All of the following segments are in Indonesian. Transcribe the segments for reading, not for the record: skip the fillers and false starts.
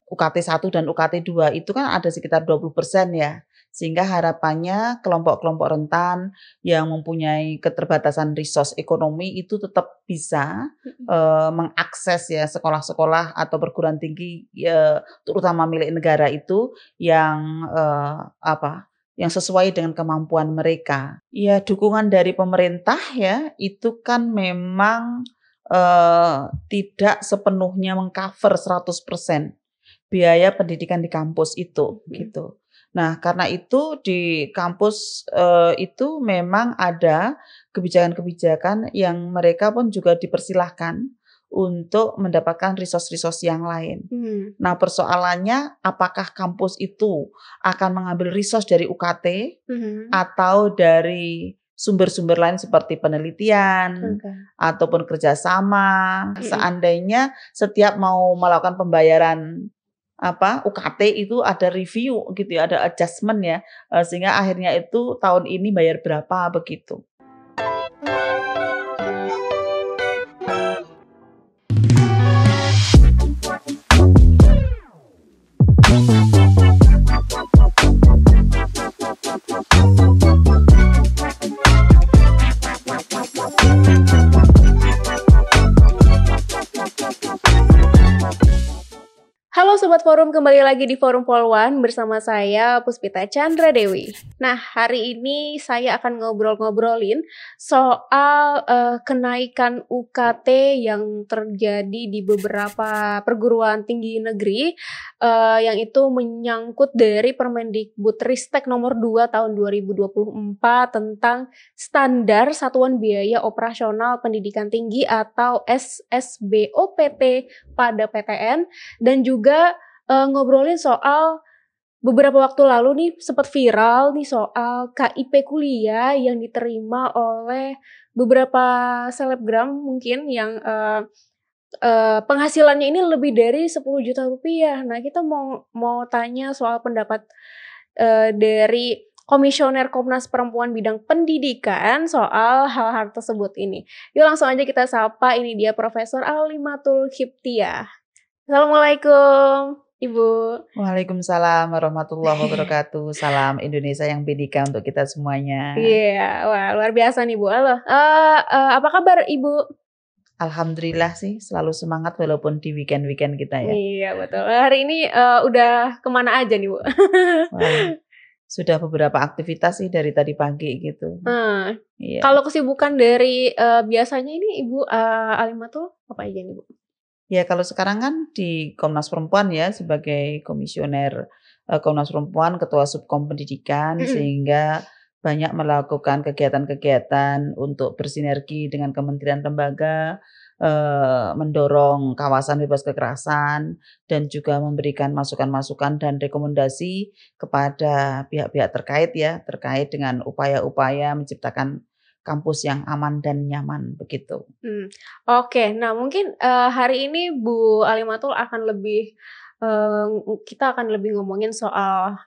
UKT 1 dan UKT 2 itu kan ada sekitar 20% ya. Sehingga harapannya kelompok-kelompok rentan yang mempunyai keterbatasan resource ekonomi itu tetap bisa, mengakses ya sekolah-sekolah atau perguruan tinggi, terutama milik negara itu yang, yang sesuai dengan kemampuan mereka. Ya dukungan dari pemerintah ya, itu kan memang, tidak sepenuhnya meng-cover 100% biaya pendidikan di kampus itu, gitu. Nah, karena itu di kampus, itu memang ada kebijakan-kebijakan yang mereka pun juga dipersilahkan untuk mendapatkan resource-resource yang lain. Nah, persoalannya apakah kampus itu akan mengambil resource dari UKT atau dari sumber-sumber lain seperti penelitian ataupun kerjasama. Seandainya setiap mau melakukan pembayaran UKT itu ada review gitu ya, ada adjustment ya, sehingga akhirnya itu tahun ini bayar berapa begitu. Halo Sobat Forum, kembali lagi di Forum Polwan bersama saya Puspita Chandra Dewi. Nah, hari ini saya akan ngobrol-ngobrolin soal kenaikan UKT yang terjadi di beberapa perguruan tinggi negeri, yang itu menyangkut dari Permendikbudristek nomor 2 tahun 2024 tentang standar satuan biaya operasional pendidikan tinggi atau SSBOPT pada PTN, dan juga ngobrolin soal beberapa waktu lalu nih sempat viral nih soal KIP kuliah yang diterima oleh beberapa selebgram mungkin yang penghasilannya ini lebih dari 10 juta rupiah. Nah, kita mau tanya soal pendapat dari Komisioner Komnas Perempuan bidang pendidikan soal hal-hal tersebut ini. Yuk langsung aja kita sapa, ini dia Profesor Alimatul Kiptiah. Assalamualaikum, Ibu. Waalaikumsalam warahmatullahi wabarakatuh. Salam Indonesia yang bhinneka untuk kita semuanya. Iya, wah luar biasa nih Bu. Halo, apa kabar Ibu? Alhamdulillah sih selalu semangat walaupun di weekend-weekend kita ya. Iya betul. Hari ini udah kemana aja nih Bu? Wah, sudah beberapa aktivitas sih dari tadi pagi gitu. Iya. Kalau kesibukan dari biasanya ini Ibu Alimatul apa aja nih Bu? Ya kalau sekarang kan di Komnas Perempuan ya sebagai komisioner Komnas Perempuan, ketua subkom pendidikan, sehingga banyak melakukan kegiatan-kegiatan untuk bersinergi dengan kementerian lembaga, mendorong kawasan bebas kekerasan dan juga memberikan masukan-masukan dan rekomendasi kepada pihak-pihak terkait ya, terkait dengan upaya-upaya menciptakan kampus yang aman dan nyaman begitu. Oke, nah mungkin hari ini Bu Alimatul akan lebih kita akan lebih ngomongin soal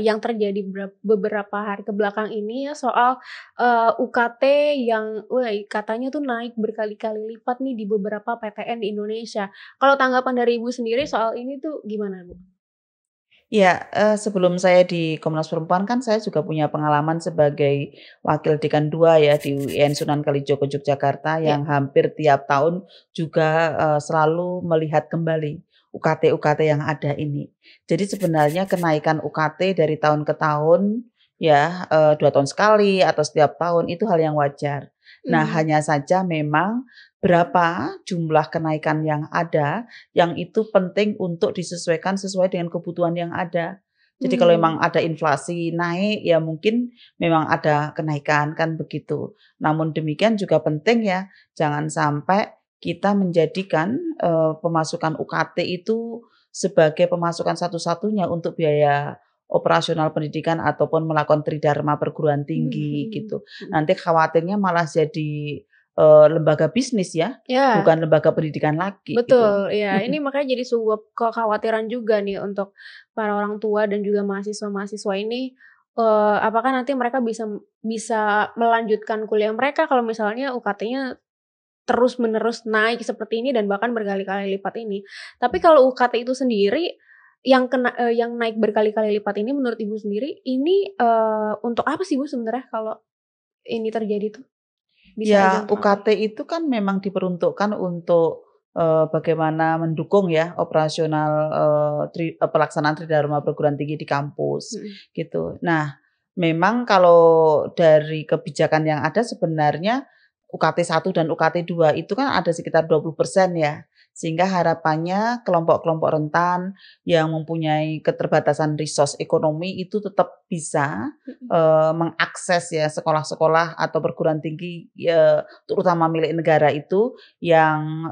yang terjadi beberapa hari kebelakang ini ya, soal UKT yang katanya tuh naik berkali-kali lipat nih di beberapa PTN di Indonesia. Kalau tanggapan dari Ibu sendiri soal ini tuh gimana Bu? Ya, sebelum saya di Komnas Perempuan kan saya juga punya pengalaman sebagai wakil dekan 2 ya di UIN Sunan Kalijogo Yogyakarta yang hampir tiap tahun juga, selalu melihat kembali UKT-UKT yang ada ini. Jadi sebenarnya kenaikan UKT dari tahun ke tahun ya, 2 tahun sekali atau setiap tahun itu hal yang wajar. Nah, hanya saja memang berapa jumlah kenaikan yang ada, yang itu penting untuk disesuaikan sesuai dengan kebutuhan yang ada. Jadi kalau memang ada inflasi naik, ya mungkin memang ada kenaikan, kan begitu. Namun demikian juga penting ya, jangan sampai kita menjadikan, pemasukan UKT itu sebagai pemasukan satu-satunya untuk biaya operasional pendidikan ataupun melakukan tridharma perguruan tinggi gitu. Nanti khawatirnya malah jadi lembaga bisnis ya, bukan lembaga pendidikan lagi. Betul, gitu. ya. Ini makanya jadi sebuah kekhawatiran juga nih untuk para orang tua dan juga mahasiswa-mahasiswa ini. Apakah nanti mereka bisa melanjutkan kuliah mereka kalau misalnya UKT-nya terus-menerus naik seperti ini dan bahkan berkali-kali lipat ini. Tapi kalau UKT itu sendiri yang naik berkali-kali lipat ini menurut Ibu sendiri ini, untuk apa sih Bu sebenarnya kalau ini terjadi tuh? Bisa aja Ya, untuk apa? UKT itu kan memang diperuntukkan untuk, bagaimana mendukung ya operasional, pelaksanaan Tridharma perguruan tinggi di kampus, Mhm. gitu. Nah, memang kalau dari kebijakan yang ada sebenarnya UKT 1 dan UKT 2 itu kan ada sekitar 20% ya, sehingga harapannya kelompok-kelompok rentan yang mempunyai keterbatasan resource ekonomi itu tetap bisa Mhm. Mengakses ya sekolah-sekolah atau perguruan tinggi, terutama milik negara itu yang,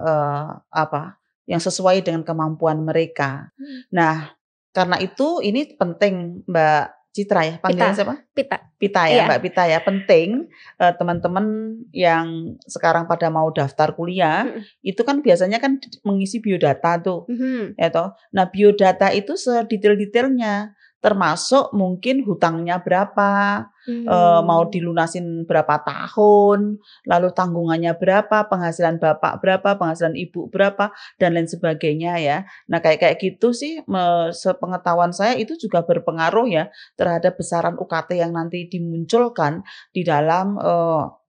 yang sesuai dengan kemampuan mereka. Mhm. Nah, karena itu ini penting Mbak Citra ya, Pita panggilannya siapa? pita. Pita ya, Iya. Mbak Pita ya, penting, teman-teman yang sekarang pada mau daftar kuliah, Mhm. itu kan biasanya kan mengisi biodata tuh, Mhm. ya toh. Nah, biodata itu sedetail-detailnya, termasuk mungkin hutangnya berapa, mau Mmm. dilunasin berapa tahun, lalu tanggungannya berapa, penghasilan bapak berapa, penghasilan ibu berapa, dan lain sebagainya ya. Nah, kayak kayak gitu sih, sepengetahuan saya itu juga berpengaruh ya terhadap besaran UKT yang nanti dimunculkan di dalam,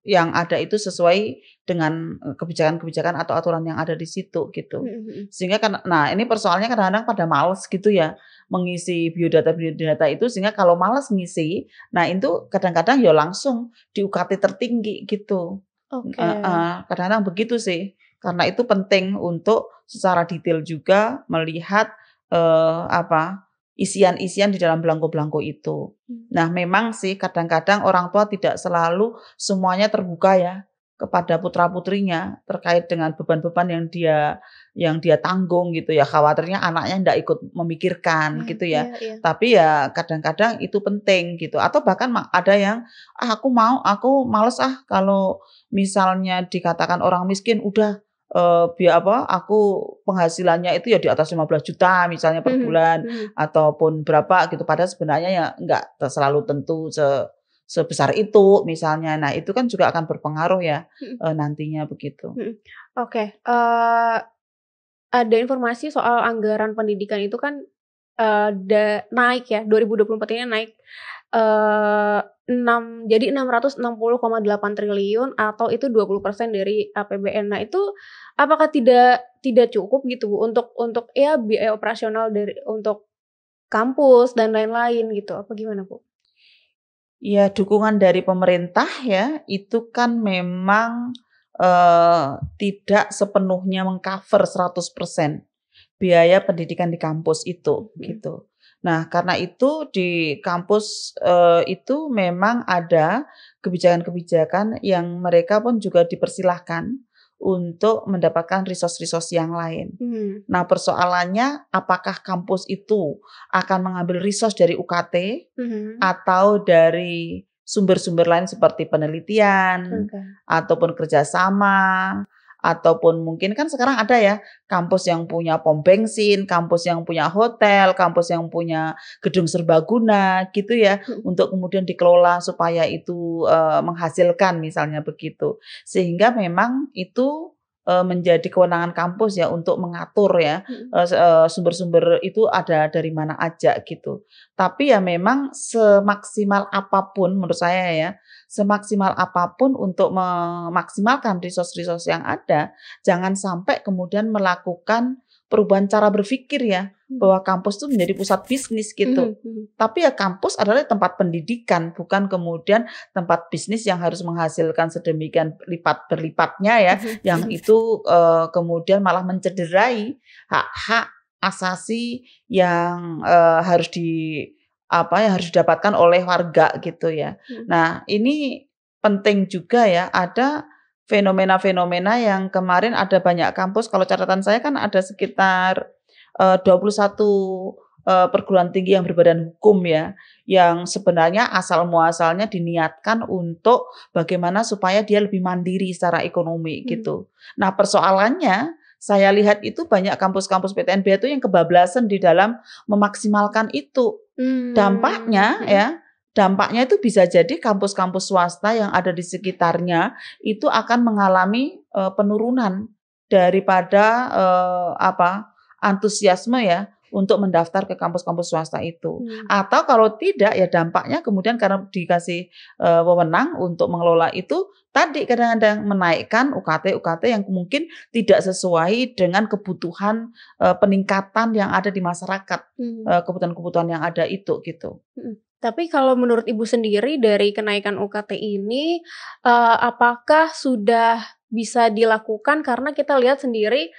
yang ada itu sesuai dengan, kebijakan-kebijakan atau aturan yang ada di situ gitu. Mhm mhm. Sehingga kan nah ini persoalannya kadang-kadang pada males gitu ya, mengisi biodata-biodata itu sehingga kalau males ngisi, nah itu kadang-kadang ya langsung di UKT tertinggi gitu. Oke. Heeh, kadang-kadang begitu sih. Karena itu penting untuk secara detail juga melihat, isian-isian di dalam belangko-belangko itu. Mmm. Nah memang sih kadang-kadang orang tua tidak selalu semuanya terbuka ya, kepada putra-putrinya terkait dengan beban-beban yang dia tanggung gitu ya, khawatirnya anaknya ndak ikut memikirkan Iya gitu iya ya. iya. Tapi ya kadang-kadang itu penting gitu, atau bahkan ada yang, "Ah aku males ah kalau misalnya dikatakan orang miskin, udah, aku penghasilannya itu ya di atas 15 juta misalnya per Mhm bulan, mhm ataupun berapa gitu, padahal sebenarnya ya nggak selalu tentu sebesar itu misalnya. Nah itu kan juga akan berpengaruh ya, mhm nantinya begitu. mhm. Oke, ada informasi soal anggaran pendidikan itu kan, naik ya, 2024 ini naik, eee, 660,8 triliun atau itu 20% dari APBN. Nah itu apakah tidak cukup gitu Bu untuk ya biaya operasional untuk kampus dan lain-lain gitu, apa gimana Bu? Ya dukungan dari pemerintah ya, itu kan memang, tidak sepenuhnya meng-cover 100% biaya pendidikan di kampus itu, Mhm gitu. Nah, karena itu di kampus, itu memang ada kebijakan-kebijakan yang mereka pun juga dipersilahkan untuk mendapatkan resource-resource yang lain. mhm Nah, persoalannya apakah kampus itu akan mengambil resource dari UKT mhm. atau dari sumber-sumber lain seperti penelitian, Oke. ataupun kerjasama, ataupun mungkin kan sekarang ada ya, kampus yang punya pom bensin, kampus yang punya hotel, kampus yang punya gedung serbaguna, gitu ya, Mhm untuk kemudian dikelola supaya itu, menghasilkan misalnya begitu. Sehingga memang itu, menjadi kewenangan kampus ya untuk mengatur ya, mhm sumber-sumber itu ada dari mana aja gitu. Tapi ya memang semaksimal apapun menurut saya ya, semaksimal apapun untuk memaksimalkan resource-resource yang ada, jangan sampai kemudian melakukan perubahan cara berpikir ya, mhm bahwa kampus itu menjadi pusat bisnis mhm gitu. mhm Tapi ya kampus adalah tempat pendidikan, bukan kemudian tempat bisnis yang harus menghasilkan sedemikian lipat berlipatnya ya, mhm yang mhm. itu, kemudian malah mencederai hak-hak asasi yang, yang harus didapatkan oleh warga gitu ya. Mhm. Nah, ini penting juga ya, ada fenomena-fenomena yang kemarin ada banyak kampus, kalau catatan saya kan ada sekitar, 21, perguruan tinggi yang berbadan hukum ya, yang sebenarnya asal muasalnya diniatkan untuk bagaimana supaya dia lebih mandiri secara ekonomi Mmm. gitu. Nah, persoalannya saya lihat itu banyak kampus-kampus PTNBH itu yang kebablasan di dalam memaksimalkan itu. Mmm, Dampaknya mhm ya, dampaknya itu bisa jadi kampus-kampus swasta yang ada di sekitarnya itu akan mengalami penurunan daripada antusiasme ya untuk mendaftar ke kampus-kampus swasta itu. Atau kalau tidak ya dampaknya kemudian karena dikasih wewenang untuk mengelola itu tadi kadang-kadang menaikkan UKT yang mungkin tidak sesuai dengan kebutuhan peningkatan yang ada di masyarakat, kebutuhan-kebutuhan yang ada itu gitu. Tapi kalau menurut Ibu sendiri dari kenaikan UKT ini, apakah sudah bisa dilakukan karena kita lihat sendiri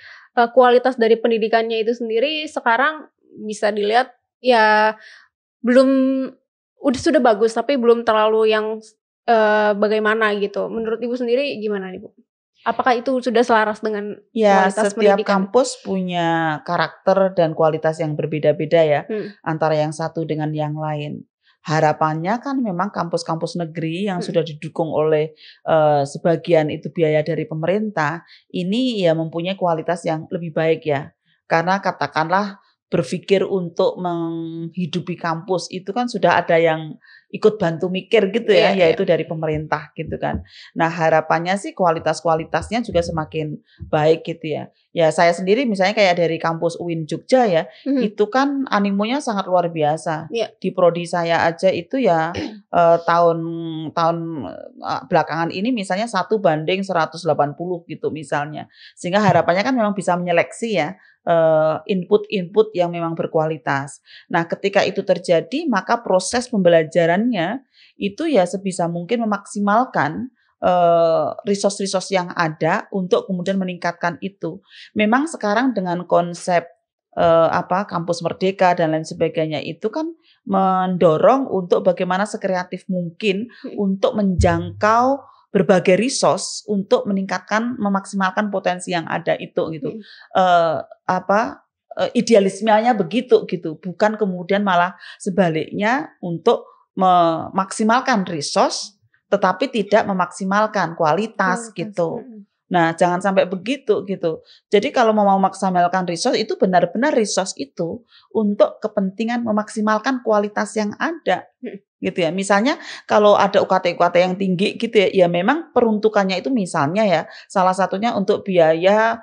kualitas dari pendidikannya itu sendiri sekarang bisa dilihat ya sudah bagus tapi belum terlalu yang bagaimana gitu. Menurut Ibu sendiri gimana nih Bu? Apakah itu sudah selaras dengan kualitas setiap pendidikan? kampus punya karakter dan kualitas yang berbeda-beda ya, antara yang satu dengan yang lain. Harapannya kan memang kampus-kampus negeri yang sudah didukung oleh sebagian itu biaya dari pemerintah, ini ya mempunyai kualitas yang lebih baik ya. Karena katakanlah berpikir untuk menghidupi kampus itu kan sudah ada yang ikut bantu mikir gitu ya, yaitu dari pemerintah gitu kan. Nah harapannya sih kualitasnya juga semakin baik gitu ya. Ya saya sendiri misalnya kayak dari kampus UIN Jogja ya, itu kan animonya sangat luar biasa. Di prodi saya aja itu ya tahun belakangan ini misalnya 1:180 gitu misalnya. Sehingga harapannya kan memang bisa menyeleksi ya input-input yang memang berkualitas. Nah, ketika itu terjadi, maka proses pembelajarannya itu ya sebisa mungkin memaksimalkan resource-resource yang ada untuk kemudian meningkatkan itu. Memang sekarang dengan konsep kampus merdeka dan lain sebagainya itu kan mendorong untuk bagaimana sekreatif mungkin untuk menjangkau berbagai resource untuk memaksimalkan potensi yang ada itu gitu. Idealismenya begitu gitu, bukan kemudian malah sebaliknya untuk memaksimalkan resource tetapi tidak memaksimalkan kualitas gitu. Nah, jangan sampai begitu gitu. Jadi kalau mau memaksimalkan resource itu benar-benar resource itu untuk kepentingan memaksimalkan kualitas yang ada. Gitu ya. Misalnya kalau ada UKT yang tinggi gitu ya, ya memang peruntukannya itu misalnya ya salah satunya untuk biaya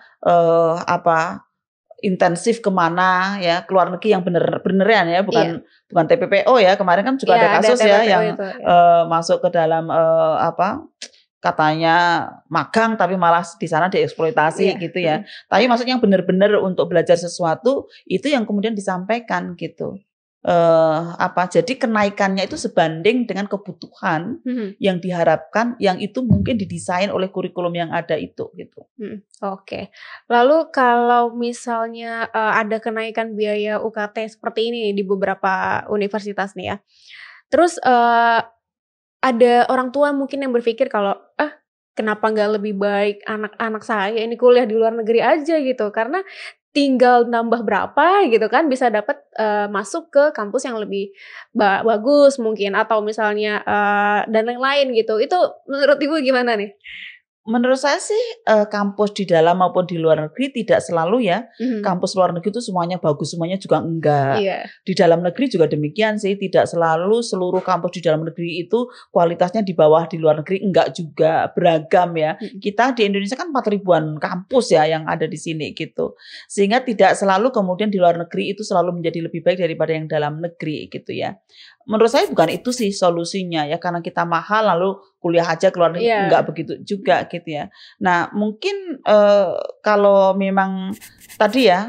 intensif kemana ya, ke luar negeri yang beneran ya, bukan TPPO ya. Kemarin kan juga ada kasus ya yang masuk ke dalam katanya magang tapi malah di sana dieksploitasi gitu ya. Tapi maksudnya yang benar-benar untuk belajar sesuatu itu yang kemudian disampaikan gitu. Jadi kenaikannya itu sebanding dengan kebutuhan yang diharapkan, yang itu mungkin didesain oleh kurikulum yang ada itu gitu. Oke. Lalu kalau misalnya ada kenaikan biaya UKT seperti ini di beberapa universitas nih ya. Terus ada orang tua mungkin yang berpikir kalau kenapa nggak lebih baik anak-anak saya ini kuliah di luar negeri aja gitu, karena tinggal nambah berapa gitu kan bisa dapat masuk ke kampus yang lebih bagus mungkin atau misalnya dan lain-lain gitu. Itu menurut Ibu gimana nih? Menurut saya sih kampus di dalam maupun di luar negeri tidak selalu ya. Kampus luar negeri itu semuanya bagus, semuanya juga enggak. Di dalam negeri juga demikian sih, tidak selalu seluruh kampus di dalam negeri itu kualitasnya di bawah di luar negeri, enggak juga, beragam ya. Kita di Indonesia kan 4.000-an kampus ya yang ada di sini gitu. Sehingga tidak selalu kemudian di luar negeri itu selalu menjadi lebih baik daripada yang dalam negeri gitu ya. Menurut saya bukan itu sih solusinya ya, karena kita mahal lalu kuliah aja ke luar negeri, enggak begitu juga gitu ya. Nah mungkin kalau memang tadi ya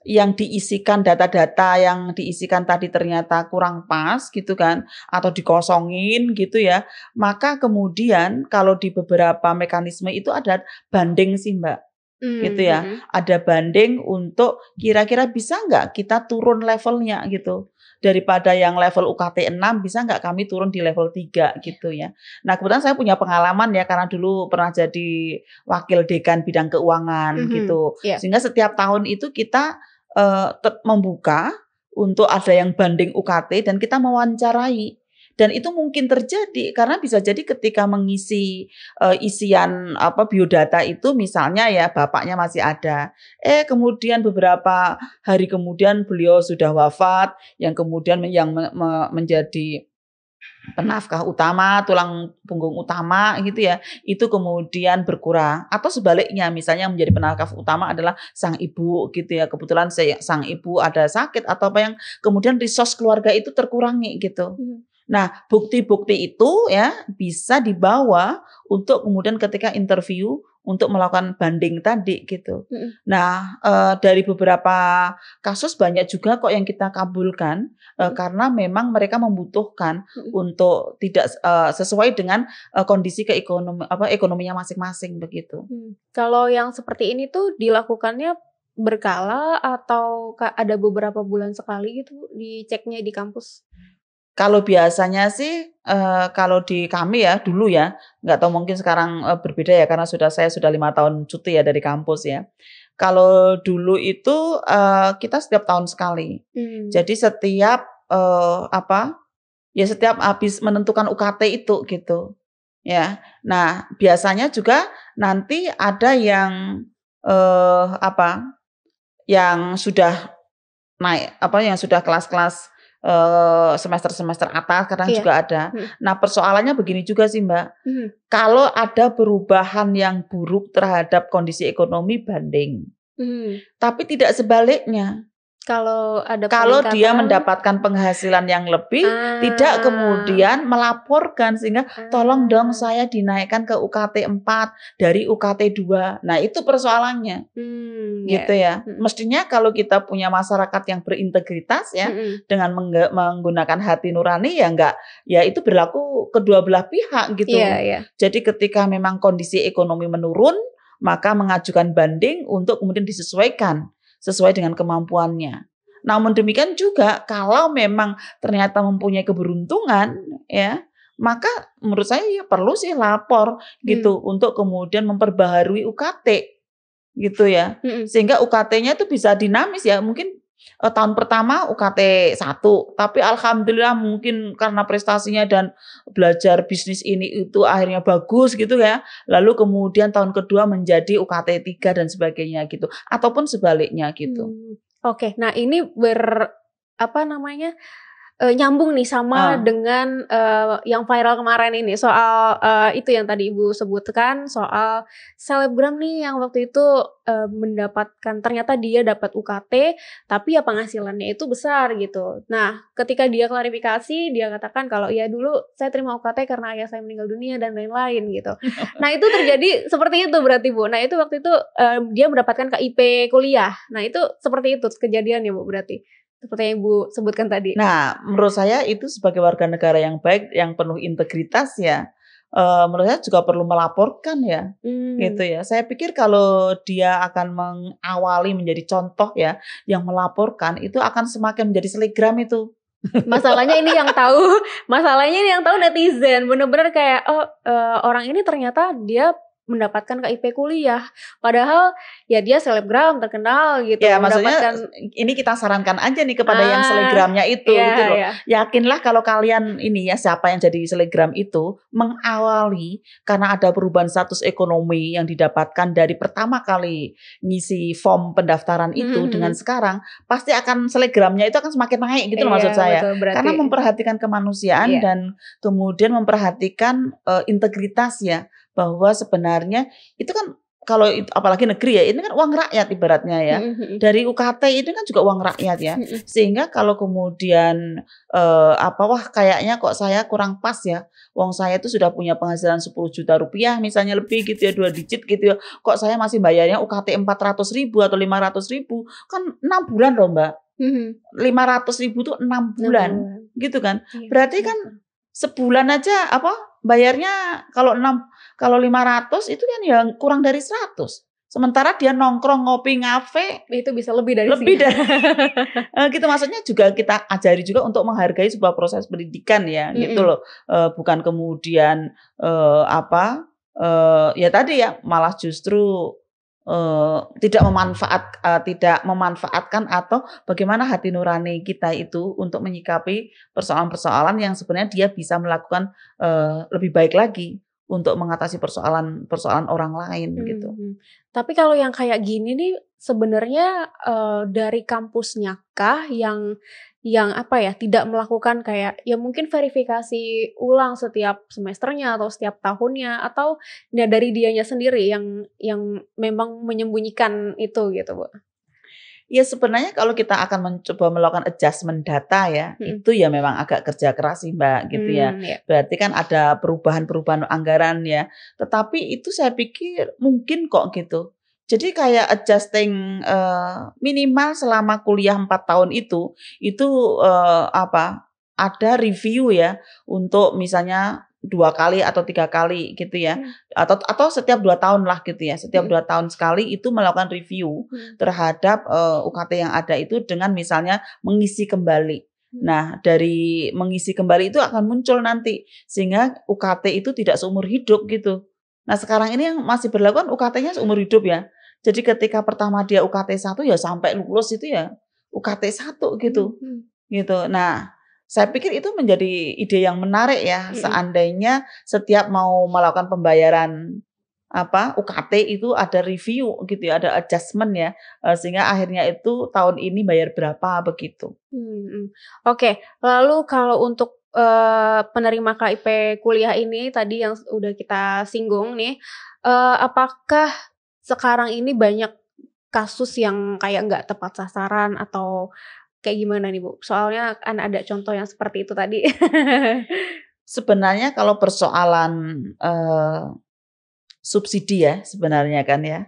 yang diisikan data-data yang diisikan tadi ternyata kurang pas gitu kan, atau dikosongin gitu ya, maka kemudian kalau di beberapa mekanisme itu ada banding sih Mbak. Gitu ya, ada banding untuk kira-kira bisa nggak kita turun levelnya gitu. Daripada yang level UKT 6 bisa nggak kami turun di level 3 gitu ya. Nah kebetulan saya punya pengalaman ya karena dulu pernah jadi wakil dekan bidang keuangan gitu. Sehingga setiap tahun itu kita membuka untuk ada yang banding UKT dan kita mewawancarai. Dan itu mungkin terjadi karena bisa jadi ketika mengisi isian biodata itu misalnya ya bapaknya masih ada. Kemudian beberapa hari kemudian beliau sudah wafat, yang kemudian yang menjadi penafkah utama, tulang punggung utama gitu ya, itu kemudian berkurang. Atau sebaliknya, misalnya yang menjadi penafkah utama adalah sang ibu gitu ya, kebetulan sang ibu ada sakit atau apa yang kemudian resource keluarga itu terkurangi gitu. Nah, bukti-bukti itu ya bisa dibawa untuk kemudian ketika interview untuk melakukan banding tadi gitu. Nah, dari beberapa kasus banyak juga kok yang kita kabulkan karena memang mereka membutuhkan untuk tidak sesuai dengan kondisi ekonominya masing-masing begitu. Kalau yang seperti ini tuh dilakukannya berkala atau ada beberapa bulan sekali gitu diceknya di kampus? Kalau biasanya sih, kalau di kami ya, dulu ya, nggak tahu mungkin sekarang, berbeda ya karena saya sudah 5 tahun cuti ya dari kampus ya. Kalau dulu itu, kita setiap tahun sekali. Jadi setiap, setiap habis menentukan UKT itu gitu, ya. Nah, biasanya juga nanti ada yang, yang sudah naik, yang sudah kelas-kelas semester-semester atas kadang juga ada. Nah, persoalannya begini juga sih, Mbak. Kalau ada perubahan yang buruk terhadap kondisi ekonomi banding. Tapi tidak sebaliknya. Kalau ada Kalau dia peningkatan mendapatkan penghasilan yang lebih, tidak kemudian melaporkan sehingga tolong dong saya dinaikkan ke UKT 4 dari UKT 2. Nah, itu persoalannya. Gitu ya. Mestinya kalau kita punya masyarakat yang berintegritas ya, dengan menggunakan hati nurani ya itu berlaku kedua belah pihak gitu. Jadi ketika memang kondisi ekonomi menurun, maka mengajukan banding untuk kemudian disesuaikan sesuai dengan kemampuannya. Namun demikian juga kalau memang ternyata mempunyai keberuntungan ya, maka menurut saya ya perlu sih lapor gitu untuk kemudian memperbaharui UKT gitu ya. Sehingga UKT-nya itu bisa dinamis ya. Mungkin tahun pertama UKT 1, tapi alhamdulillah mungkin karena prestasinya dan belajar bisnis ini itu akhirnya bagus gitu ya. Lalu kemudian tahun kedua menjadi UKT 3 dan sebagainya gitu. Ataupun sebaliknya gitu. Oke, nah ini nyambung nih sama dengan yang viral kemarin ini soal itu yang tadi Ibu sebutkan soal selebgram nih yang waktu itu ternyata dia dapat UKT tapi ya penghasilannya itu besar gitu. Nah, ketika dia klarifikasi dia katakan kalau ya dulu saya terima UKT karena ayah saya meninggal dunia dan lain-lain gitu. Nah, itu terjadi seperti itu berarti Bu. Nah, itu waktu itu dia mendapatkan KIP kuliah. Nah, itu seperti itu kejadiannya Bu berarti. Seperti yang Ibu sebutkan tadi. Nah, menurut saya itu sebagai warga negara yang baik, yang penuh integritas ya, menurut saya juga perlu melaporkan ya, gitu ya. Saya pikir kalau dia akan mengawali menjadi contoh ya, yang melaporkan itu akan semakin menjadi selegram itu. Masalahnya ini yang tahu netizen, bener-bener kayak orang ini ternyata dia mendapatkan KIP kuliah, padahal ya dia selebgram terkenal gitu. Ya maksudnya ini kita sarankan aja nih kepada yang selegramnya itu gitu loh. Yakinlah kalau kalian ini ya siapa yang jadi selegram itu mengawali karena ada perubahan status ekonomi yang didapatkan dari pertama kali ngisi form pendaftaran itu dengan sekarang pasti akan selegramnya itu akan semakin naik gitu loh maksud saya. Betul, karena memperhatikan kemanusiaan dan kemudian memperhatikan integritas ya. Bahwa sebenarnya itu kan kalau apalagi negeri ya, ini kan uang rakyat ibaratnya ya. Dari UKT ini kan juga uang rakyat ya. Sehingga kalau kemudian wah kayaknya kok saya kurang pas ya. Wong saya itu sudah punya penghasilan 10 juta rupiah misalnya lebih gitu ya, 2 digit gitu ya. Kok saya masih bayarnya UKT 400.000 atau 500.000, kan 6 bulan loh Mbak. 500.000 tuh 6 bulan gitu kan. Berarti kan sebulan aja bayarnya kalau 500 itu kan ya kurang dari 100. Sementara dia nongkrong ngopi ngafe itu bisa lebih dari gitu maksudnya juga kita ajari juga untuk menghargai sebuah proses pendidikan ya gitu loh. Bukan kemudian ya tadi ya malah justru tidak memanfaatkan atau bagaimana hati nurani kita itu untuk menyikapi persoalan-persoalan yang sebenarnya dia bisa melakukan lebih baik lagi untuk mengatasi persoalan orang lain gitu. Tapi kalau yang kayak gini nih sebenarnya dari kampusnya kah yang apa ya, tidak melakukan kayak ya mungkin verifikasi ulang setiap semesternya atau setiap tahunnya, atau ya dari dianya sendiri yang memang menyembunyikan itu gitu, Bu? Ya sebenarnya kalau kita akan mencoba melakukan adjustment data ya, itu ya memang agak kerja keras sih Mbak gitu ya. Iya. Berarti kan ada perubahan-perubahan anggaran ya. Tetapi itu saya pikir mungkin kok gitu. Jadi kayak adjusting minimal selama kuliah 4 tahun itu ada review ya untuk misalnya 2 kali atau 3 kali gitu ya. Atau setiap 2 tahun lah gitu ya. Setiap 2 tahun sekali itu melakukan review terhadap UKT yang ada itu dengan misalnya mengisi kembali. Nah, dari mengisi kembali itu akan muncul nanti sehingga UKT itu tidak seumur hidup gitu. Nah, sekarang ini yang masih berlaku kan UKT-nya seumur hidup ya. Jadi ketika pertama dia UKT 1 ya sampai lulus itu ya UKT 1 gitu. Gitu. Nah, saya pikir itu menjadi ide yang menarik ya, seandainya setiap mau melakukan pembayaran UKT itu ada review gitu ya, ada adjustment ya, sehingga akhirnya itu tahun ini bayar berapa begitu. Oke, lalu kalau untuk penerima KIP kuliah ini tadi yang udah kita singgung nih, apakah sekarang ini banyak kasus yang kayak nggak tepat sasaran atau kayak gimana nih, Bu? Soalnya kan ada contoh yang seperti itu tadi. Sebenarnya kalau persoalan subsidi ya sebenarnya kan ya,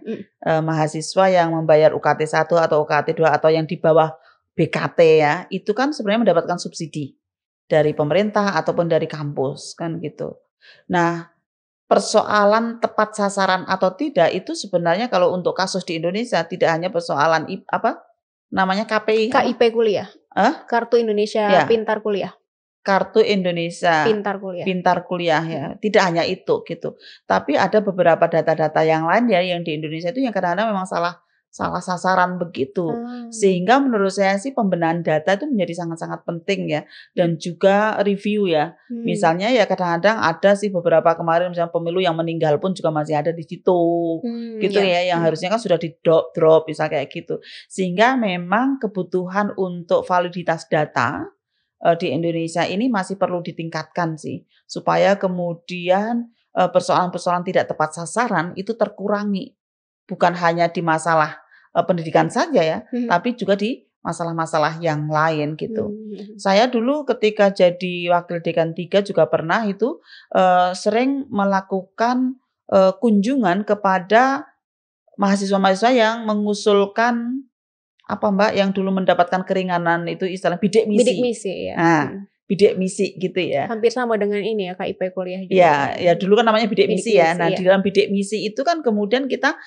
mahasiswa yang membayar UKT 1 atau UKT 2 atau yang di bawah BKT ya, itu kan sebenarnya mendapatkan subsidi dari pemerintah ataupun dari kampus kan gitu. Nah, persoalan tepat sasaran atau tidak itu sebenarnya kalau untuk kasus di Indonesia tidak hanya persoalan KPI KIP kuliah. Kartu Indonesia Ya. Pintar Kuliah. Kartu Indonesia Pintar Kuliah ya. Tidak hanya itu gitu. Tapi ada beberapa data-data yang lain ya yang di Indonesia itu yang kadang-kadang memang salah sasaran begitu. Sehingga menurut saya sih pembenahan data itu menjadi sangat-sangat penting ya, dan juga review ya. Misalnya ya kadang-kadang ada sih beberapa kemarin misalnya pemilu yang meninggal pun juga masih ada di situ. Gitu ya, yang harusnya kan sudah di-drop misalnya kayak gitu. Sehingga memang kebutuhan untuk validitas data di Indonesia ini masih perlu ditingkatkan sih, supaya kemudian persoalan-persoalan tidak tepat sasaran itu terkurangi. Bukan hanya di masalah pendidikan saja ya, tapi juga di masalah-masalah yang lain gitu. Saya dulu ketika jadi wakil dekan 3 juga pernah itu sering melakukan kunjungan kepada mahasiswa-mahasiswa yang mengusulkan yang dulu mendapatkan keringanan itu istilah bidik misi. Bidik misi ya. Nah, bidik misi gitu ya. Hampir sama dengan ini ya KIP kuliah juga. Ya dulu kan namanya bidik misi ya. Nah, di dalam bidik misi itu kan kemudian kita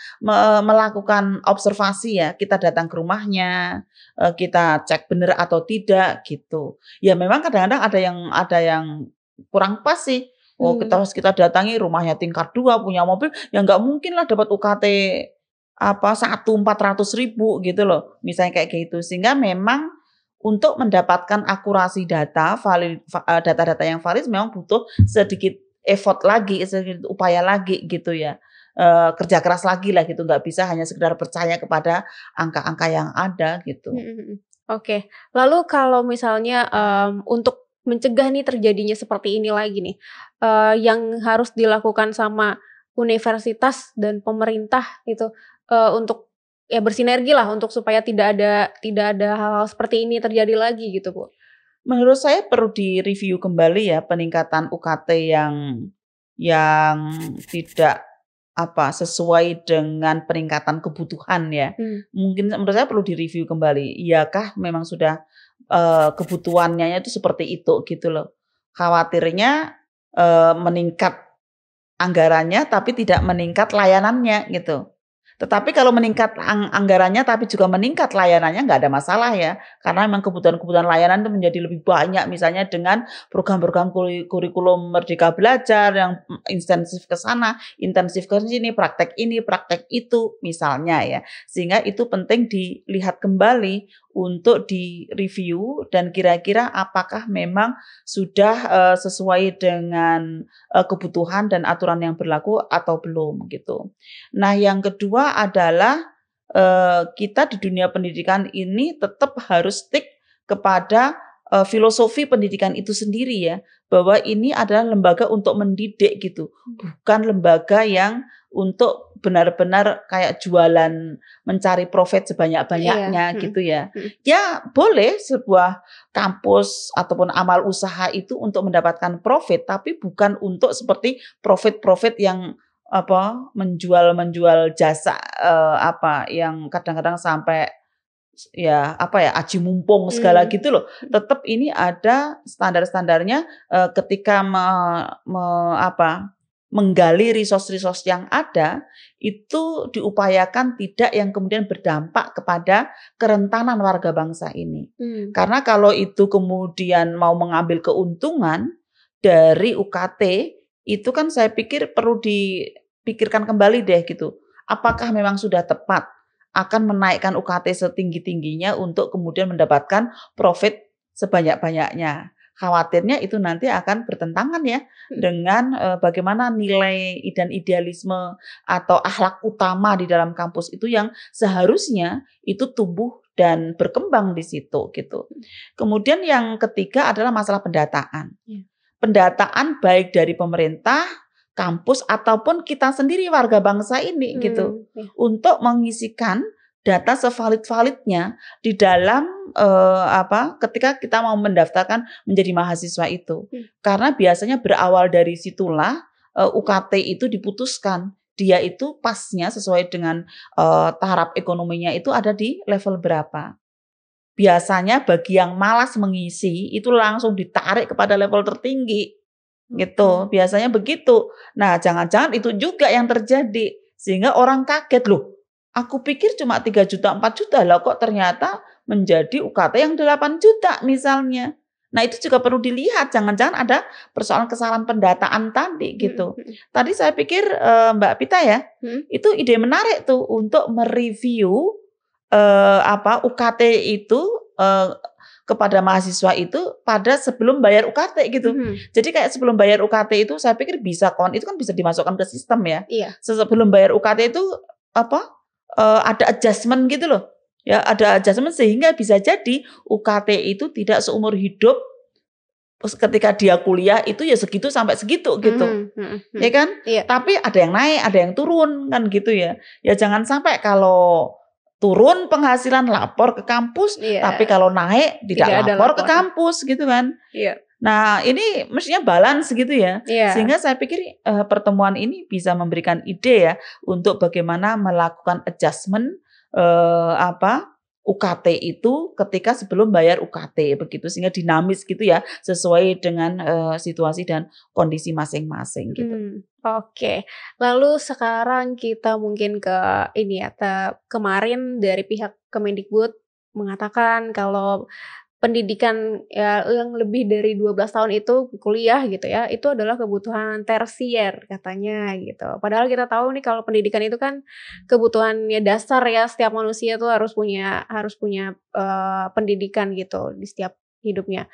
melakukan observasi ya. Kita datang ke rumahnya, kita cek benar atau tidak gitu. Ya memang kadang-kadang ada yang kurang pas sih. Kita datangi rumahnya tingkat 2 punya mobil, ya nggak mungkin lah dapat UKT 400.000 gitu loh, misalnya kayak gitu. Sehingga memang untuk mendapatkan akurasi data yang valid memang butuh sedikit effort lagi, sedikit upaya lagi gitu ya, kerja keras lagi lah gitu, nggak bisa hanya sekedar percaya kepada angka-angka yang ada gitu. Oke, lalu kalau misalnya untuk mencegah nih terjadinya seperti ini lagi nih, yang harus dilakukan sama universitas dan pemerintah itu untuk ya bersinergi lah untuk supaya tidak ada hal-hal seperti ini terjadi lagi gitu, Bu. Menurut saya perlu direview kembali ya peningkatan UKT yang tidak sesuai dengan peningkatan kebutuhan ya. Mungkin menurut saya perlu direview kembali. Iyakah memang sudah kebutuhannya itu seperti itu gitu loh. Khawatirnya meningkat anggarannya tapi tidak meningkat layanannya gitu. Tetapi kalau meningkat anggarannya tapi juga meningkat layanannya nggak ada masalah ya. Karena memang kebutuhan-kebutuhan layanan itu menjadi lebih banyak, misalnya dengan program-program kurikulum Merdeka Belajar yang intensif ke sana, intensif ke sini, praktek ini, praktek itu misalnya ya. Sehingga itu penting dilihat kembali untuk direview dan kira-kira apakah memang sudah sesuai dengan kebutuhan dan aturan yang berlaku atau belum gitu. Nah, yang kedua adalah kita di dunia pendidikan ini tetap harus stick kepada filosofi pendidikan itu sendiri ya, bahwa ini adalah lembaga untuk mendidik gitu, bukan lembaga yang untuk benar-benar kayak jualan mencari profit sebanyak-banyaknya gitu ya. Ya boleh sebuah kampus ataupun amal usaha itu untuk mendapatkan profit, tapi bukan untuk seperti profit-profit yang menjual jasa yang kadang-kadang sampai aji mumpung segala gitu loh. Tetap ini ada standar-standarnya ketika menggali resource-resource yang ada itu diupayakan tidak yang kemudian berdampak kepada kerentanan warga bangsa ini. Karena kalau itu kemudian mau mengambil keuntungan dari UKT itu kan saya pikir perlu dipikirkan kembali deh gitu. Apakah memang sudah tepat akan menaikkan UKT setinggi-tingginya untuk kemudian mendapatkan profit sebanyak-banyaknya. Khawatirnya itu nanti akan bertentangan ya dengan bagaimana nilai dan idealisme atau akhlak utama di dalam kampus itu yang seharusnya itu tumbuh dan berkembang di situ gitu. Kemudian yang ketiga adalah masalah pendataan. Pendataan baik dari pemerintah, kampus ataupun kita sendiri warga bangsa ini gitu untuk mengisikan data sevalid-validnya di dalam ketika kita mau mendaftarkan menjadi mahasiswa itu. Karena biasanya berawal dari situlah UKT itu diputuskan. Dia itu pasnya sesuai dengan taraf ekonominya itu ada di level berapa. Biasanya bagi yang malas mengisi itu langsung ditarik kepada level tertinggi gitu. Biasanya begitu. Nah, jangan-jangan itu juga yang terjadi sehingga orang kaget loh. Aku pikir cuma 3 juta, 4 juta lah kok ternyata menjadi UKT yang 8 juta misalnya. Nah, itu juga perlu dilihat, jangan-jangan ada persoalan kesalahan pendataan tadi gitu. Tadi saya pikir Mbak Pita ya, itu ide menarik tuh untuk mereview UKT itu kepada mahasiswa itu pada sebelum bayar UKT gitu. Jadi kayak sebelum bayar UKT itu saya pikir bisa itu kan bisa dimasukkan ke sistem ya. Sebelum bayar UKT itu ada adjustment gitu loh. Ya, ada adjustment sehingga bisa jadi UKT itu tidak seumur hidup. Ketika dia kuliah itu ya segitu sampai segitu gitu. Ya kan? Tapi ada yang naik, ada yang turun kan gitu ya. Ya jangan sampai kalau turun penghasilan lapor ke kampus, tapi kalau naik tidak lapor ke kampus gitu kan. Nah, ini mestinya balance gitu ya. Sehingga saya pikir pertemuan ini bisa memberikan ide ya untuk bagaimana melakukan adjustment UKT itu ketika sebelum bayar UKT begitu, sehingga dinamis gitu ya sesuai dengan situasi dan kondisi masing-masing gitu. Oke. Lalu sekarang kita mungkin ke ini ya, kemarin dari pihak Kemendikbud mengatakan kalau pendidikan ya yang lebih dari 12 tahun itu kuliah gitu ya, itu adalah kebutuhan tersier katanya gitu. Padahal kita tahu nih kalau pendidikan itu kan kebutuhannya dasar ya, setiap manusia tuh harus punya pendidikan gitu di setiap hidupnya.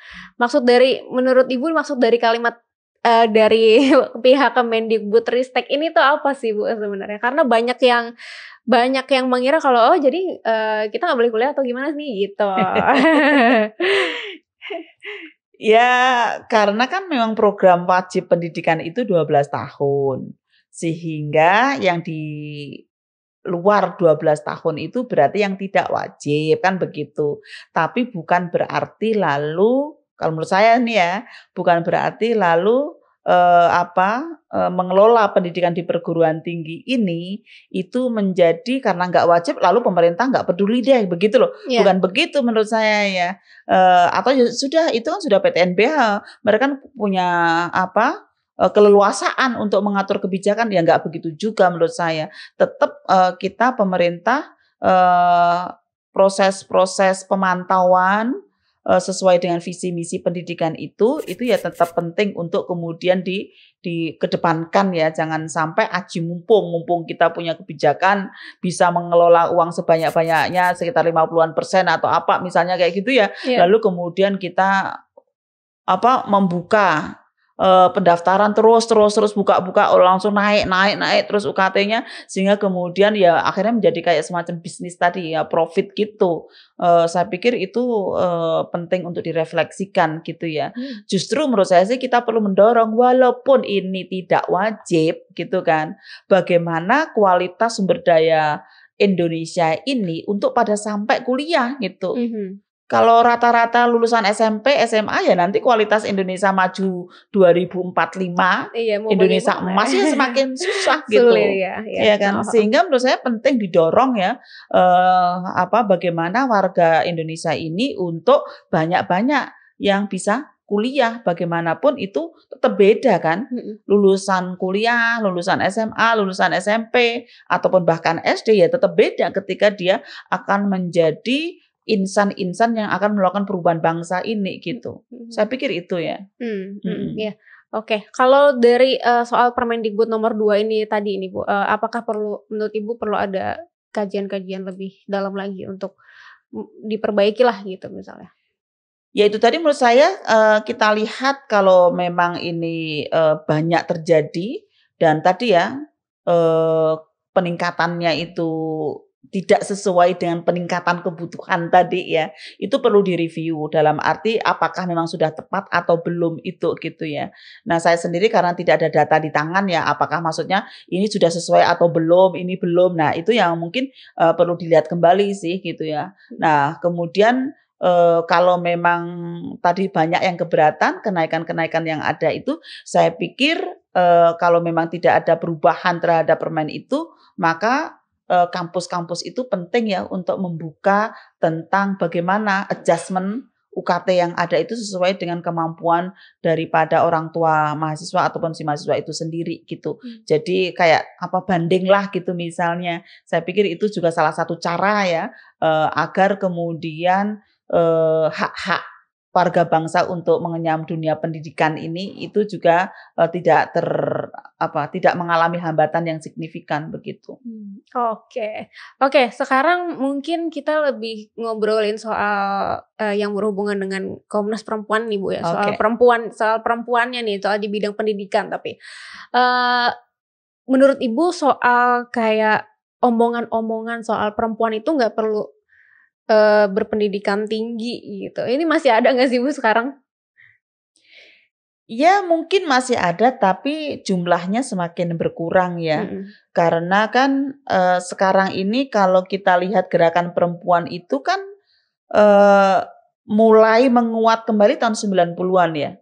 Menurut Ibu maksud dari kalimat dari pihak Kemendikbud Ristek ini tuh apa sih Bu sebenarnya? Karena banyak yang mengira kalau jadi kita nggak boleh kuliah atau gimana sih gitu. Ya karena kan memang program wajib pendidikan itu 12 tahun. Sehingga yang di luar 12 tahun itu berarti yang tidak wajib kan begitu. Tapi bukan berarti lalu kalau menurut saya nih ya, bukan berarti lalu mengelola pendidikan di perguruan tinggi ini itu menjadi karena nggak wajib lalu pemerintah nggak peduli deh begitu loh. Bukan begitu menurut saya ya. Atau sudah itu kan sudah PTNBH, mereka kan punya keleluasaan untuk mengatur kebijakan ya nggak begitu juga menurut saya. Tetap kita pemerintah proses-proses pemantauan sesuai dengan visi misi pendidikan itu ya tetap penting untuk kemudian dikedepankan ya, jangan sampai aji mumpung kita punya kebijakan bisa mengelola uang sebanyak-banyaknya sekitar 50% atau apa misalnya kayak gitu ya. Iya. Lalu kemudian kita membuka pendaftaran terus buka langsung naik terus UKT-nya sehingga kemudian ya akhirnya menjadi kayak semacam bisnis tadi ya, profit gitu. Saya pikir itu penting untuk direfleksikan gitu ya. Justru menurut saya sih kita perlu mendorong walaupun ini tidak wajib gitu kan, bagaimana kualitas sumber daya Indonesia ini untuk pada sampai kuliah gitu. Kalau rata-rata lulusan SMP, SMA ya nanti kualitas Indonesia maju 2045, Iya, mau Indonesia bagaimana? emas ya semakin susah gitu. Sulit ya. Ya kan? Sehingga menurut saya penting didorong ya bagaimana warga Indonesia ini untuk banyak-banyak yang bisa kuliah, bagaimanapun itu tetap beda kan. Lulusan kuliah, lulusan SMA, lulusan SMP ataupun bahkan SD ya tetap beda ketika dia akan menjadi insan-insan yang akan melakukan perubahan bangsa ini gitu. Saya pikir itu ya. Ya. Oke, kalau dari soal Permendikbud nomor 2 ini tadi ini Bu, apakah menurut Ibu perlu ada kajian-kajian lebih dalam lagi untuk diperbaiki lah gitu misalnya? Ya itu tadi menurut saya kita lihat kalau memang ini banyak terjadi dan tadi ya peningkatannya itu tidak sesuai dengan peningkatan kebutuhan tadi ya, itu perlu direview dalam arti apakah memang sudah tepat atau belum itu gitu ya. Nah saya sendiri karena tidak ada data di tangan ya, apakah maksudnya ini sudah sesuai atau belum, ini belum. Nah itu yang mungkin perlu dilihat kembali sih gitu ya. Nah kemudian kalau memang tadi banyak yang keberatan kenaikan-kenaikan yang ada itu, saya pikir kalau memang tidak ada perubahan terhadap permen itu, maka kampus-kampus itu penting ya untuk membuka tentang bagaimana adjustment UKT yang ada itu sesuai dengan kemampuan daripada orang tua mahasiswa ataupun si mahasiswa itu sendiri gitu. Jadi kayak banding lah gitu misalnya. Saya pikir itu juga salah satu cara ya agar kemudian hak-hak warga bangsa untuk mengenyam dunia pendidikan ini itu juga tidak mengalami hambatan yang signifikan begitu. Oke, sekarang mungkin kita lebih ngobrolin soal yang berhubungan dengan Komnas Perempuan nih Bu ya, soal perempuannya nih, soal di bidang pendidikan tapi menurut Ibu soal kayak omongan-omongan soal perempuan itu nggak perlu berpendidikan tinggi gitu. Ini masih ada nggak sih Bu sekarang? Ya mungkin masih ada tapi jumlahnya semakin berkurang ya. Karena kan sekarang ini kalau kita lihat gerakan perempuan itu kan mulai menguat kembali tahun 90-an ya.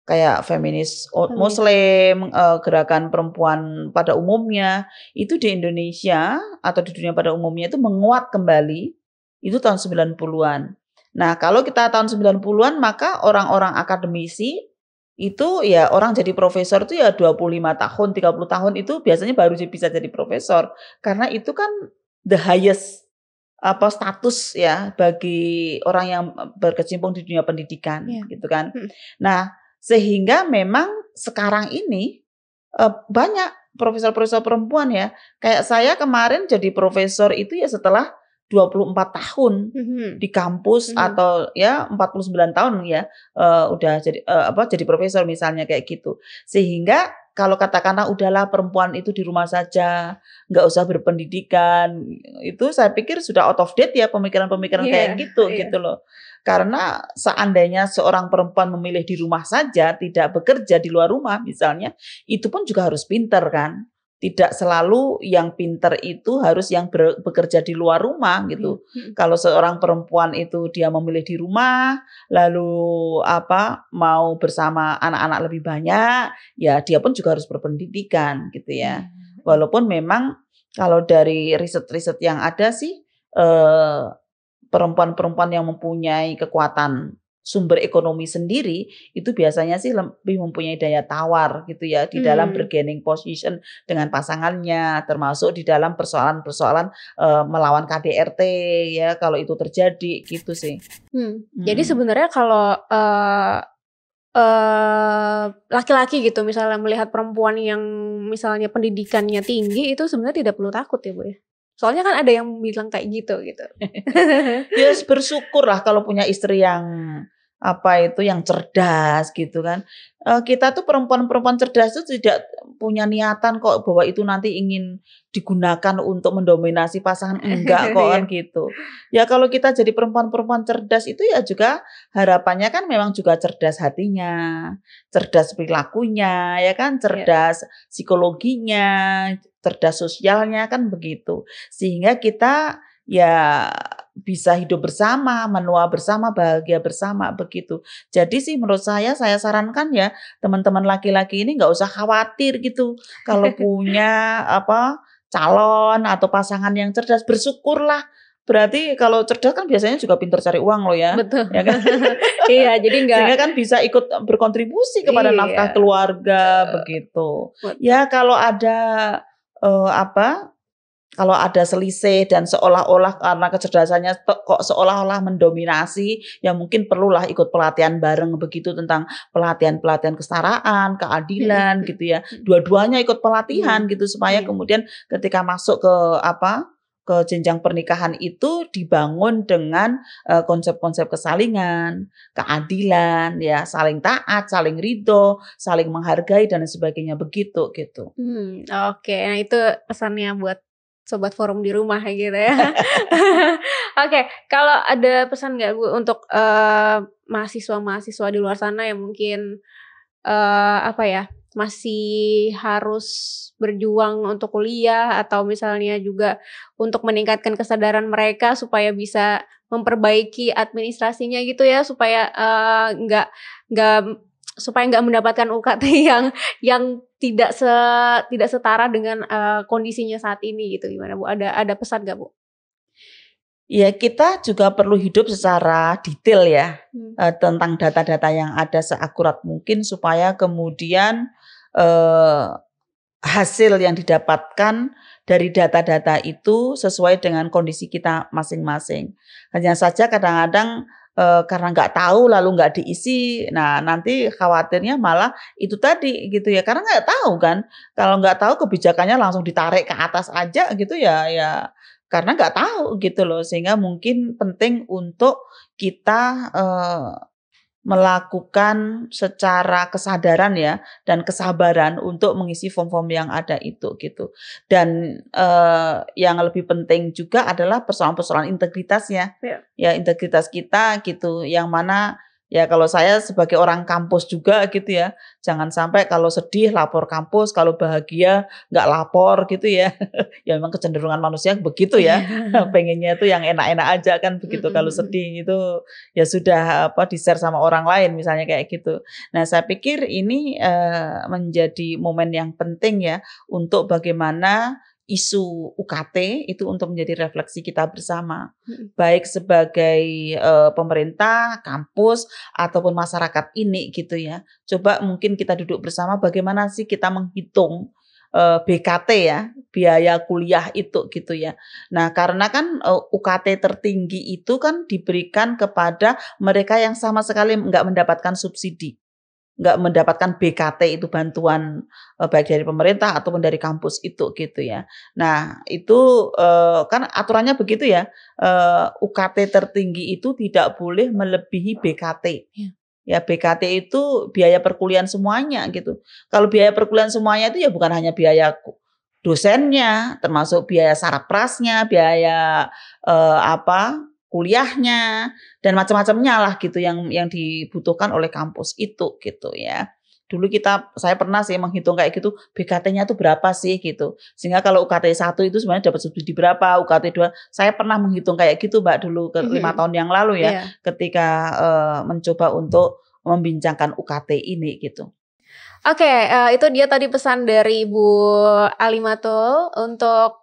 Kayak feminis muslim, gerakan perempuan pada umumnya, itu di Indonesia atau di dunia pada umumnya itu menguat kembali, itu tahun 90-an. Nah kalau kita tahun 90-an maka orang-orang akademisi, itu ya orang jadi profesor itu ya 25 tahun, 30 tahun itu biasanya baru bisa jadi profesor. Karena itu kan the highest status ya bagi orang yang berkecimpung di dunia pendidikan gitu kan. Nah sehingga memang sekarang ini banyak profesor-profesor perempuan ya. Kayak saya kemarin jadi profesor itu ya setelah 24 tahun di kampus atau ya 49 tahun ya udah jadi profesor misalnya kayak gitu. Sehingga kalau katakanlah udahlah perempuan itu di rumah saja, nggak usah berpendidikan, itu saya pikir sudah out of date ya pemikiran-pemikiran kayak gitu gitu loh. Karena seandainya seorang perempuan memilih di rumah saja, tidak bekerja di luar rumah misalnya, itu pun juga harus pinter kan. Tidak selalu yang pinter itu harus yang bekerja di luar rumah gitu. Kalau seorang perempuan itu dia memilih di rumah, lalu mau bersama anak-anak lebih banyak, ya dia pun juga harus berpendidikan gitu ya. Walaupun memang kalau dari riset-riset yang ada sih perempuan-perempuan yang mempunyai kekuatan sumber ekonomi sendiri itu biasanya sih lebih mempunyai daya tawar gitu ya di dalam bargaining position dengan pasangannya, termasuk di dalam persoalan-persoalan melawan KDRT ya kalau itu terjadi gitu sih. Jadi sebenarnya kalau laki-laki gitu misalnya melihat perempuan yang misalnya pendidikannya tinggi itu sebenarnya tidak perlu takut ya Bu ya? Soalnya kan ada yang bilang kayak gitu. Ya bersyukurlah kalau punya istri yang yang cerdas gitu kan. Kita tuh perempuan-perempuan cerdas itu tidak punya niatan kok bahwa itu nanti ingin digunakan untuk mendominasi pasangan, enggak kok Iya, kan gitu. Ya kalau kita jadi perempuan-perempuan cerdas itu ya juga harapannya kan memang juga cerdas hatinya, cerdas perilakunya, ya kan, iya. cerdas psikologinya, cerdas sosialnya kan begitu. Sehingga kita ya bisa hidup bersama, menua bersama, bahagia bersama, begitu. Jadi sih menurut saya sarankan ya teman-teman laki-laki ini nggak usah khawatir gitu kalau punya calon atau pasangan yang cerdas, bersyukurlah. Berarti kalau cerdas kan biasanya juga pintar cari uang loh ya, Betul. ya kan? Iya, jadi nggak Sehingga kan bisa ikut berkontribusi kepada nafkah iya, keluarga, betul begitu. betul. Ya kalau ada, eee, apa kalau ada selisih dan seolah-olah karena kecerdasannya kok seolah-olah mendominasi, ya mungkin perlulah ikut pelatihan bareng begitu tentang pelatihan-pelatihan kesetaraan, Mhm keadilan mhm gitu ya. mhm. Dua-duanya ikut Iya pelatihan gitu supaya iya. kemudian ketika masuk ke jenjang pernikahan itu dibangun dengan, konsep-konsep kesalingan, keadilan, ya saling taat, saling ridho, saling menghargai dan sebagainya begitu, gitu. Oke. Nah itu pesannya buat sobat forum di rumah gitu ya. Oke, kalau ada pesan nggak Bu untuk, mahasiswa-mahasiswa di luar sana yang mungkin, masih harus berjuang untuk kuliah atau misalnya juga untuk meningkatkan kesadaran mereka supaya bisa memperbaiki administrasinya gitu ya, supaya, nggak supaya nggak mendapatkan UKT yang tidak setara dengan, kondisinya saat ini gitu, gimana Bu? Ada pesan nggak Bu? Ya, kita juga perlu hidup secara detail ya, Mmm, tentang data-data yang ada seakurat mungkin supaya kemudian, eee, hasil yang didapatkan dari data-data itu sesuai dengan kondisi kita masing-masing. Hanya saja kadang-kadang, karena nggak tahu lalu nggak diisi, nah nanti khawatirnya malah itu tadi gitu ya, karena nggak tahu kan. Kalau nggak tahu kebijakannya langsung ditarik ke atas aja gitu ya karena nggak tahu gitu loh, sehingga mungkin penting untuk kita, melakukan secara kesadaran ya, dan kesabaran untuk mengisi form-form yang ada itu, gitu. Dan, yang lebih penting juga adalah persoalan-persoalan integritasnya. iya. Ya integritas kita gitu, yang mana ya kalau saya sebagai orang kampus juga gitu ya, jangan sampai kalau sedih lapor kampus, kalau bahagia nggak lapor gitu ya. Ya memang kecenderungan manusia begitu ya, pengennya itu yang enak-enak aja kan begitu, Mhm kalau mhm. sedih itu ya sudah di-share sama orang lain misalnya kayak gitu. Nah saya pikir ini, menjadi momen yang penting ya untuk bagaimana isu UKT itu untuk menjadi refleksi kita bersama. Mhm. Baik sebagai, pemerintah, kampus, ataupun masyarakat ini gitu ya. Coba mungkin kita duduk bersama bagaimana sih kita menghitung, BKT ya, biaya kuliah itu gitu ya. Nah karena kan, UKT tertinggi itu kan diberikan kepada mereka yang sama sekali nggak mendapatkan subsidi, nggak mendapatkan BKT itu bantuan, baik dari pemerintah ataupun dari kampus itu gitu ya. Nah itu, kan aturannya begitu ya, UKT tertinggi itu tidak boleh melebihi BKT. Iya. Ya BKT itu biaya perkuliahan semuanya gitu. Kalau biaya perkuliahan semuanya itu ya bukan hanya biaya dosennya, termasuk biaya sarprasnya, biaya, kuliahnya, dan macam-macamnya lah gitu yang dibutuhkan oleh kampus itu gitu ya. Dulu saya pernah sih menghitung kayak gitu, BKT-nya tuh berapa sih gitu. Sehingga kalau UKT 1 itu sebenarnya dapat subsidi berapa, UKT 2 saya pernah menghitung kayak gitu Mbak dulu 5 Mhm. tahun yang lalu ya, Iya. ketika, mencoba untuk membincangkan UKT ini gitu. Oke, itu dia tadi pesan dari Bu Alimatul untuk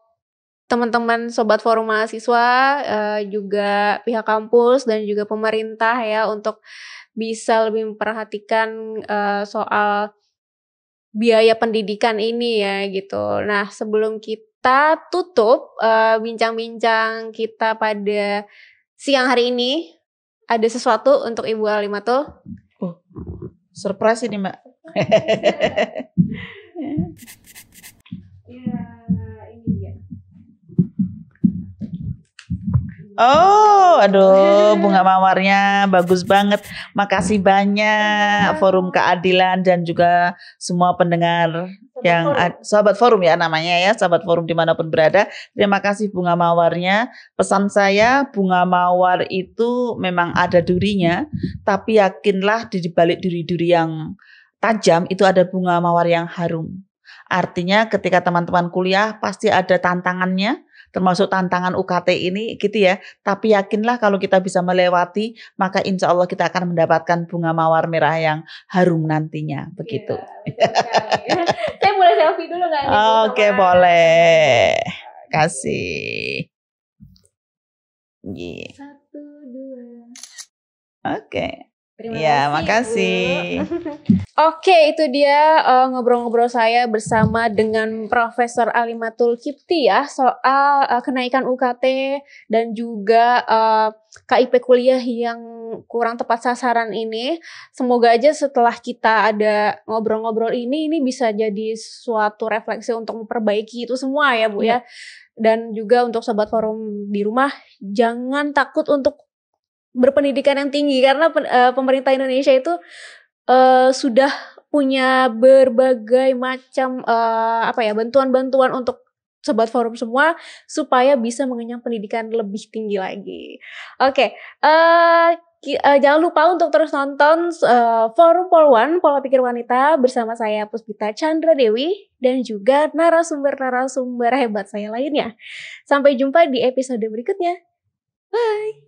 teman-teman sobat forum mahasiswa, juga pihak kampus dan juga pemerintah ya untuk bisa lebih memperhatikan, soal biaya pendidikan ini ya gitu. Nah sebelum kita tutup, bincang-bincang kita pada siang hari ini, ada sesuatu untuk Ibu Alimatul? Oh, Surprise ini, Mbak. Ya, ini dia. Oh, aduh, bunga mawarnya bagus banget. Makasih banyak Forum Keadilan dan juga semua pendengar yang Sahabat Forum ya namanya ya, Sahabat Forum dimanapun berada. Terima kasih bunga mawarnya. Pesan saya, bunga mawar itu memang ada durinya, tapi yakinlah di balik duri-duri yang tajam itu ada bunga mawar yang harum. Artinya ketika teman-teman kuliah pasti ada tantangannya, termasuk tantangan UKT ini gitu ya. Tapi yakinlah kalau kita bisa melewati, maka insya Allah kita akan mendapatkan bunga mawar merah yang harum nantinya. Begitu. Ya, saya boleh selfie dulu nggak? Oke, boleh. Kasih. Yeah. 1, 2. Oke. Terima Ya, kasih, makasih. Oke, itu dia ngobrol-ngobrol saya bersama dengan Profesor Alimatul Kipti ya soal kenaikan UKT dan juga KIP kuliah yang kurang tepat sasaran ini. Semoga aja setelah kita ada ngobrol-ngobrol ini bisa jadi suatu refleksi untuk memperbaiki itu semua ya Bu ya. Dan juga untuk Sobat Forum di rumah, jangan takut untuk berpendidikan yang tinggi karena pemerintah Indonesia itu sudah punya berbagai macam bantuan-bantuan untuk Sobat Forum semua supaya bisa mengenyam pendidikan lebih tinggi lagi. Oke, jangan lupa untuk terus nonton Forum Polwan Pola Pikir Wanita bersama saya Puspita Chandra Dewi dan juga narasumber-narasumber hebat saya lainnya. Sampai jumpa di episode berikutnya. Bye.